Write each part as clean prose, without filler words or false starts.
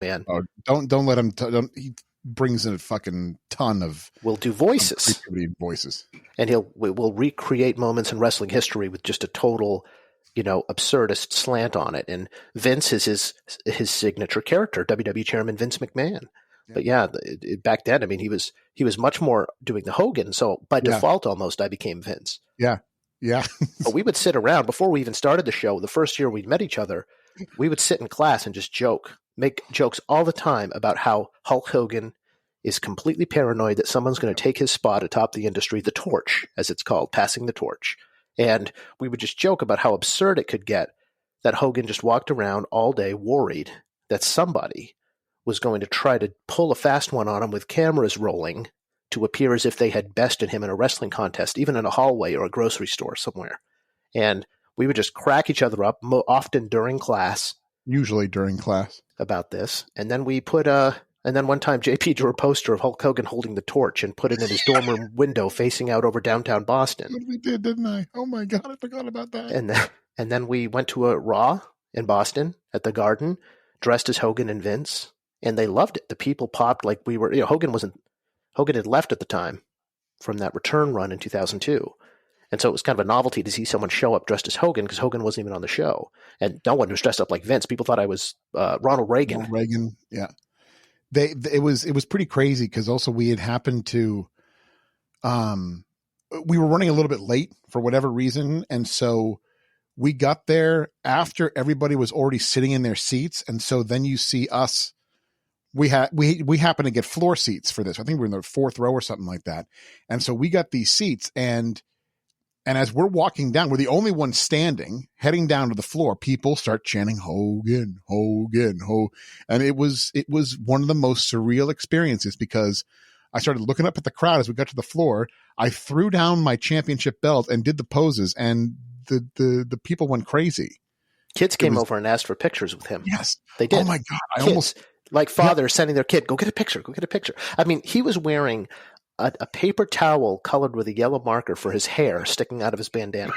man. Oh, don't let him. Don't. He brings in a fucking ton of. We'll do voices. Voices. And we'll recreate moments in wrestling history with just a total, absurdist slant on it. And Vince is his signature character, WWE Chairman Vince McMahon. Yeah. But yeah, back then, I mean, he was much more doing the Hogan. So by default, almost, I became Vince. Yeah. Yeah. But we would sit around before we even started the show. The first year we'd met each other, we would sit in class and just make jokes all the time about how Hulk Hogan is completely paranoid that someone's going to take his spot atop the industry, the torch, as it's called, passing the torch. And we would just joke about how absurd it could get that Hogan just walked around all day worried that somebody was going to try to pull a fast one on him with cameras rolling to appear as if they had bested him in a wrestling contest, even in a hallway or a grocery store somewhere. And we would just crack each other up, often during class. Usually during class. About this. And then we put and then one time JP drew a poster of Hulk Hogan holding the torch and put it in his dorm room window facing out over downtown Boston. We did, didn't I? Oh my God, I forgot about that. And then we went to a Raw in Boston at the Garden, dressed as Hogan and Vince, and they loved it. The people popped like we were, Hogan had left at the time from that return run in 2002. And so it was kind of a novelty to see someone show up dressed as Hogan because Hogan wasn't even on the show. And no one was dressed up like Vince. People thought I was Ronald Reagan. Ronald Reagan, yeah. It was pretty crazy because also we had happened to we were running a little bit late for whatever reason. And so we got there after everybody was already sitting in their seats. And so then you see us. We happened to get floor seats for this. I think we were in the fourth row or something like that. And so we got these seats and as we're walking down, we're the only ones standing, heading down to the floor. People start chanting Hogan, Hogan, Ho. And it was one of the most surreal experiences because I started looking up at the crowd as we got to the floor. I threw down my championship belt and did the poses, and the people went crazy. Kids came over and asked for pictures with him. Yes. They did. Oh my God. Kids, like fathers sending their kid, go get a picture. I mean, he was wearing a paper towel colored with a yellow marker for his hair sticking out of his bandana.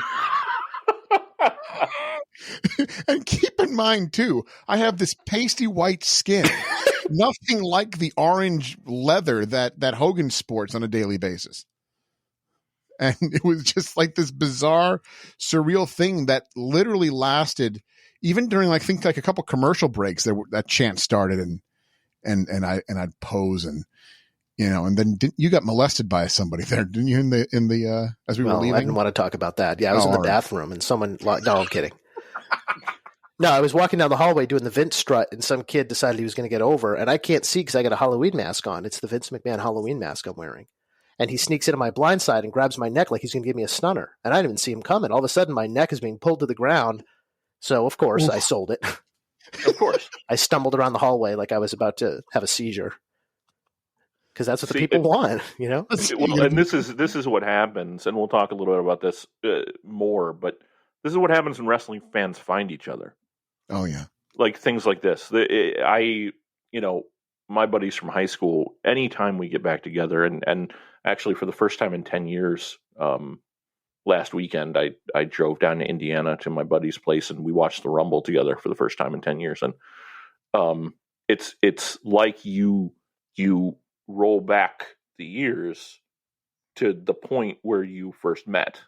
And keep in mind, too, I have this pasty white skin, nothing like the orange leather that Hogan sports on a daily basis. And it was just like this bizarre, surreal thing that literally lasted, even during I think like a couple commercial breaks. That chant started, and I'd pose and. And then you got molested by somebody there, didn't you? In the as we were leaving, I didn't want to talk about that. Yeah, I was in the bathroom, and someone. No, I'm kidding. No, I was walking down the hallway doing the Vince strut, and some kid decided he was going to get over, and I can't see because I got a Halloween mask on. It's the Vince McMahon Halloween mask I'm wearing, and he sneaks into my blind side and grabs my neck like he's going to give me a stunner, and I didn't even see him coming. All of a sudden, my neck is being pulled to the ground. So of course, I sold it. Of course, I stumbled around the hallway like I was about to have a seizure. Because that's what the people want, Well, and this is what happens, and we'll talk a little bit about this more. But this is what happens when wrestling fans find each other. Oh yeah, like things like this. My buddies from high school. Anytime we get back together, and actually for the first time in 10 years, last weekend I drove down to Indiana to my buddy's place, and we watched the Rumble together for the first time in 10 years. And it's like you roll back the years to the point where you first met,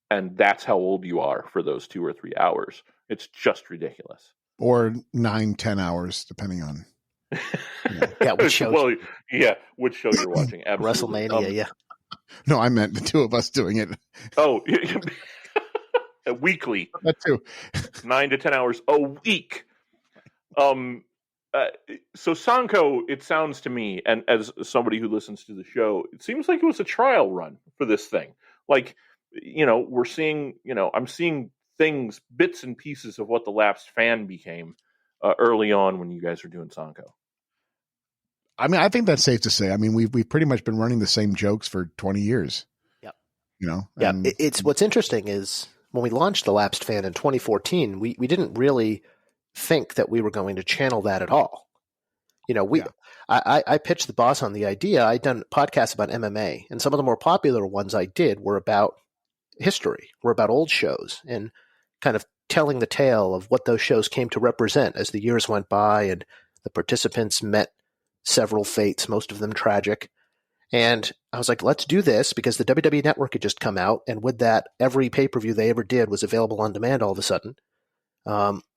and that's how old you are for those 2 or 3 hours. It's just ridiculous. Or 9-10 hours, depending on which show. Well, which show you're watching. Absolutely. Wrestlemania. Yeah. No, I meant the two of us doing it. Oh, weekly. That too. 9 to 10 hours a week. So Sanko, it sounds to me, and as somebody who listens to the show, it seems like it was a trial run for this thing. Like, we're seeing, I'm seeing things, bits and pieces of what the lapsed fan became early on when you guys were doing Sanko. I mean, I think that's safe to say. I mean, we've pretty much been running the same jokes for 20 years. Yep. Yeah. It's what's interesting is when we launched the lapsed fan in 2014, we didn't really think that we were going to channel that at all. I pitched the boss on the idea. I'd done podcasts about MMA, and some of the more popular ones I did were about history, were about old shows, and kind of telling the tale of what those shows came to represent as the years went by, and The participants met several fates, most of them tragic. And I was like, let's do this, because the WWE Network had just come out, and with that, every pay-per-view they ever did was available on demand all of a sudden.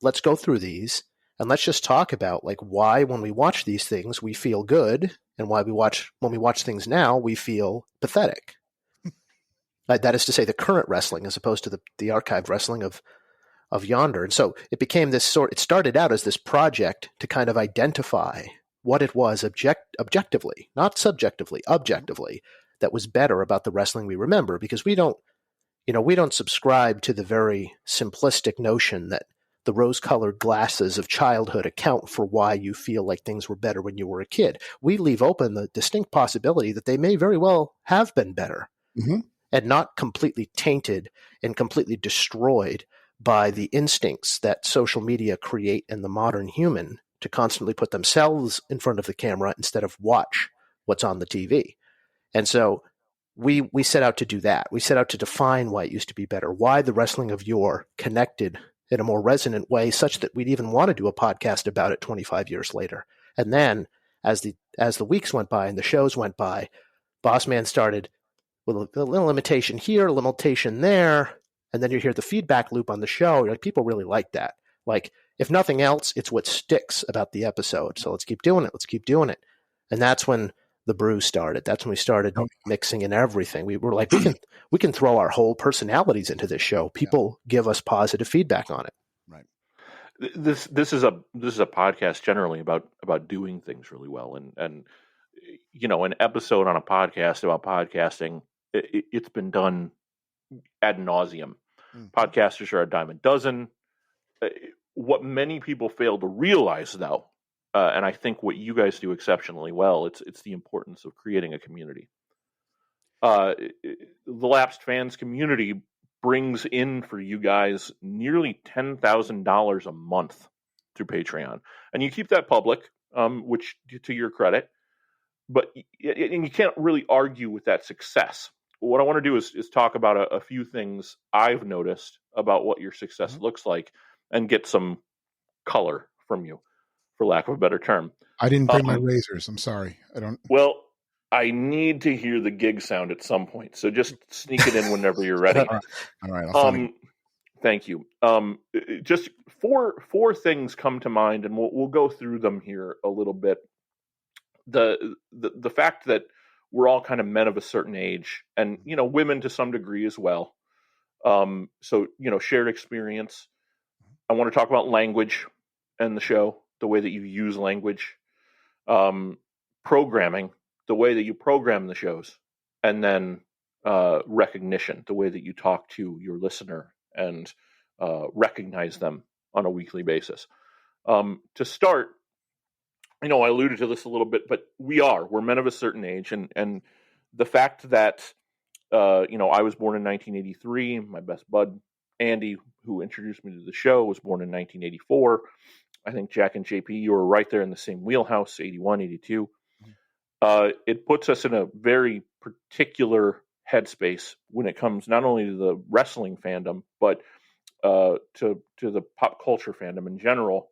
Let's go through these, and let's just talk about like why when we watch these things we feel good, and why when we watch things now we feel pathetic. That is to say, the current wrestling as opposed to the archived wrestling of yonder. And so it became it started out as this project to kind of identify what it was objectively, not subjectively, objectively, that was better about the wrestling we remember, because we don't subscribe to the very simplistic notion that the rose-colored glasses of childhood account for why you feel like things were better when you were a kid. We leave open the distinct possibility that they may very well have been better, and not completely tainted and completely destroyed by the instincts that social media create in the modern human to constantly put themselves in front of the camera instead of watch what's on the TV. And so we set out to do that. We set out to define why it used to be better, why the wrestling of yore connected in a more resonant way, such that we'd even want to do a podcast about it 25 years later. And then as the weeks went by and the shows went by, Bossman started with a little limitation here, a limitation there, and then you hear the feedback loop on the show. You're like, people really like that. Like, if nothing else, it's what sticks about the episode. So let's keep doing it. Let's keep doing it. And that's when the brew started. That's when we started mixing in everything. We were like, we can throw our whole personalities into this show. People give us positive feedback on it. Right. This is a podcast generally about doing things really well, and an episode on a podcast about podcasting. It's been done ad nauseum. Podcasters are a dime a dozen. What many people fail to realize, though, and I think what you guys do exceptionally well, it's the importance of creating a community. The Lapsed Fans community brings in for you guys nearly $10,000 a month through Patreon, and you keep that public, which to your credit. But and you can't really argue with that success. What I want to do is talk about a few things I've noticed about what your success looks like, and get some color from you, for lack of a better term. I didn't bring my razors. I'm sorry. I don't. Well, I need to hear the gig sound at some point, so just sneak it in whenever you're ready. All right. Thank you. Just four things come to mind, and we'll go through them here a little bit. The fact that we're all kind of men of a certain age, and women to some degree as well. So shared experience. I want to talk about language and the show, the way that you use language, programming, the way that you program the shows, and then recognition, the way that you talk to your listener and recognize them on a weekly basis. To start, I alluded to this a little bit, but we're men of a certain age, and the fact that I was born in 1983. My best bud Andy, who introduced me to the show, was born in 1984. I think Jack and JP, you were right there in the same wheelhouse, 81, 82. It puts us in a very particular headspace when it comes not only to the wrestling fandom, but to the pop culture fandom in general,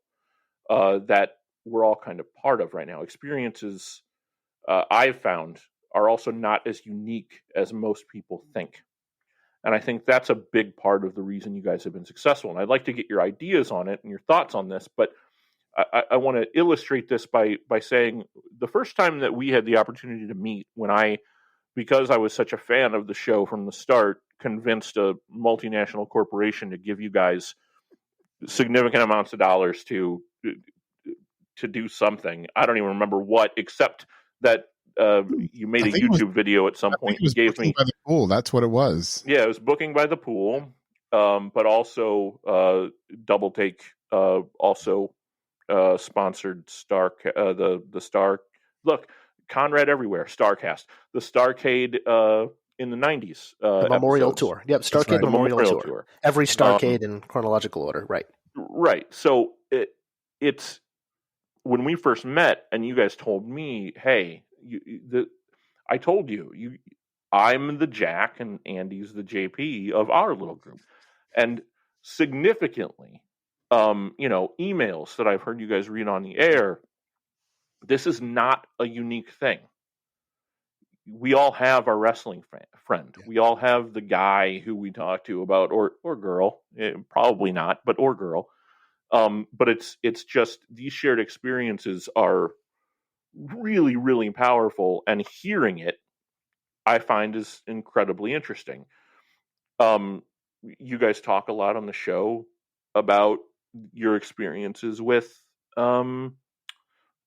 that we're all kind of part of right now. Experiences I've found are also not as unique as most people think. And I think that's a big part of the reason you guys have been successful. And I'd like to get your ideas on it and your thoughts on this, but I want to illustrate this by saying the first time that we had the opportunity to meet, because I was such a fan of the show from the start, convinced a multinational corporation to give you guys significant amounts of dollars to do something. I don't even remember what, except that you made a YouTube video at some point. You gave me by the pool. That's what it was. Yeah, it was booking by the pool, but also Double Take also sponsored the Star. Look, Conrad everywhere. Starcast, the Starcade in the 90s. The Memorial episodes. Tour. Yep, Starcade right. Memorial Tour. Every Starcade in chronological order. Right. Right. So it's when we first met, and you guys told me, "Hey, I told you, I'm the Jack and Andy's the JP of our little group," and significantly, emails that I've heard you guys read on the air this is not a unique thing. We all have our wrestling friend. Yeah. We all have the guy who we talk to about, or girl, probably not, but or girl. But it's just these shared experiences are really, really powerful, and hearing it, I find, is incredibly interesting. You guys talk a lot on the show about your experiences with,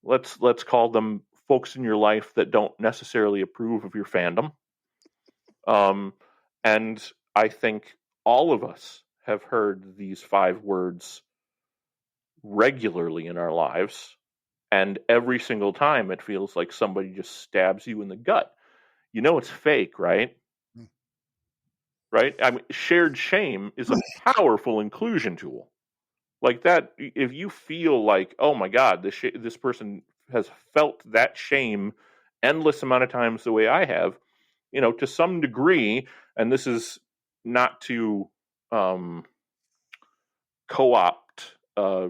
let's call them folks in your life that don't necessarily approve of your fandom. And I think all of us have heard these 5 words regularly in our lives, and every single time it feels like somebody just stabs you in the gut. You know it's fake, right? Right? I mean, shared shame is a powerful inclusion tool. Like that, if you feel like, oh my God, this person has felt that shame endless amount of times the way I have, to some degree, and this is not to co-opt a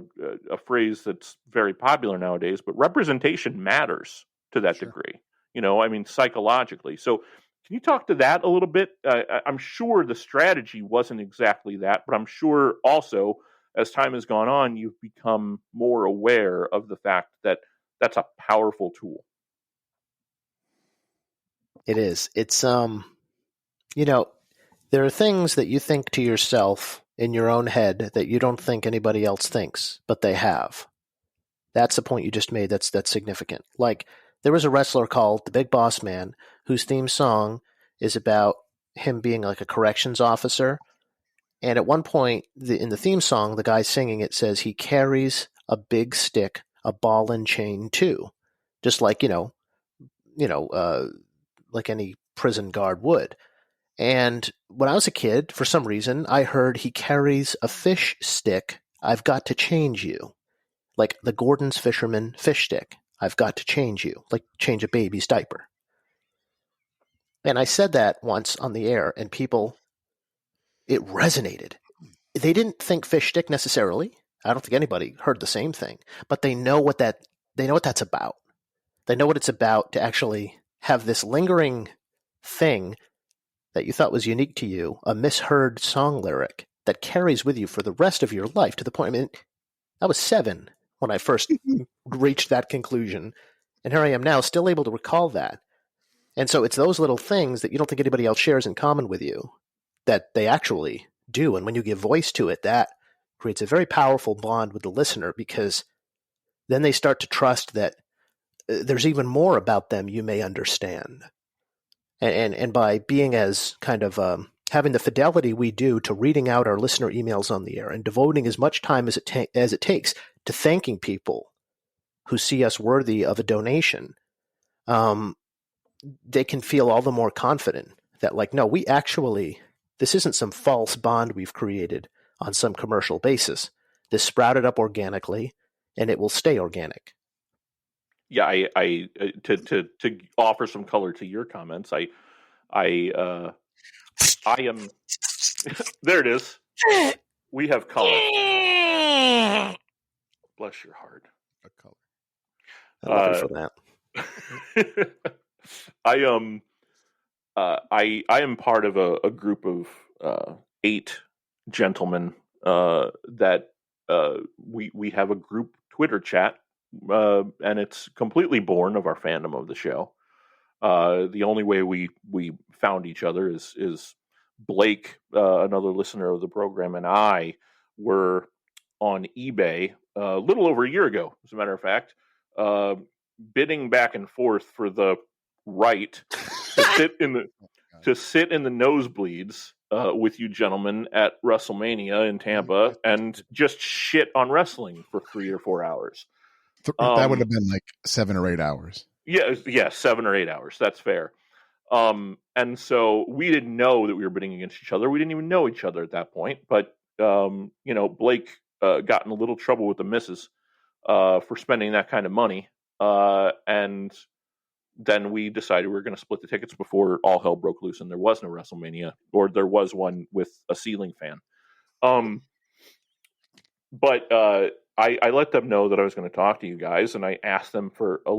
phrase that's very popular nowadays, but representation matters to that degree. I mean, psychologically. So can you talk to that a little bit? I'm sure the strategy wasn't exactly that, but I'm sure also as time has gone on, you've become more aware of the fact that that's a powerful tool. It is. It's, there are things that you think to yourself in your own head that you don't think anybody else thinks, but they have. That's the point you just made. That's significant. Like, there was a wrestler called the Big Boss Man whose theme song is about him being like a corrections officer. And at one point in the theme song, the guy singing it says he carries a big stick, a ball and chain too, just like like any prison guard would. And when I was a kid, for some reason, I heard he carries a fish stick. I've got to change you, like the Gordon's Fisherman fish stick. I've got to change you, like change a baby's diaper. And I said that once on the air, and it resonated. They didn't think fish stick necessarily. I don't think anybody heard the same thing, but they know what that's about. They know what it's about to actually have this lingering thing that you thought was unique to you, a misheard song lyric that carries with you for the rest of your life, to the point, I mean, I was 7 when I first reached that conclusion, and here I am now still able to recall that. And so it's those little things that you don't think anybody else shares in common with you that they actually do. And when you give voice to it, that creates a very powerful bond with the listener, because then they start to trust that there's even more about them you may understand. And by being as kind of having the fidelity we do to reading out our listener emails on the air and devoting as much time as it takes to thanking people who see us worthy of a donation, they can feel all the more confident that, like, no, this isn't some false bond we've created on some commercial basis. This sprouted up organically, and it will stay organic. Yeah, I to offer some color to your comments, I am there it is. We have color. Bless your heart. A color. I love you for that. I am part of a group of 8 gentlemen that we have a group Twitter chat, and it's completely born of our fandom of the show. The only way we found each other is Blake, another listener of the program, and I were on eBay a little over a year ago, as a matter of fact, bidding back and forth for the right to sit in the nosebleeds with you gentlemen at Wrestlemania in Tampa and just shit on wrestling for 3 or 4 hours. That would have been like 7 or 8 hours. Yeah, 7 or 8 hours. That's fair. And so we didn't know that we were bidding against each other. We didn't even know each other at that point. But Blake got in a little trouble with the missus for spending that kind of money, and then we decided we were going to split the tickets before all hell broke loose, and there was no WrestleMania, or there was one with a ceiling fan. But I let them know that I was going to talk to you guys, and I asked them for a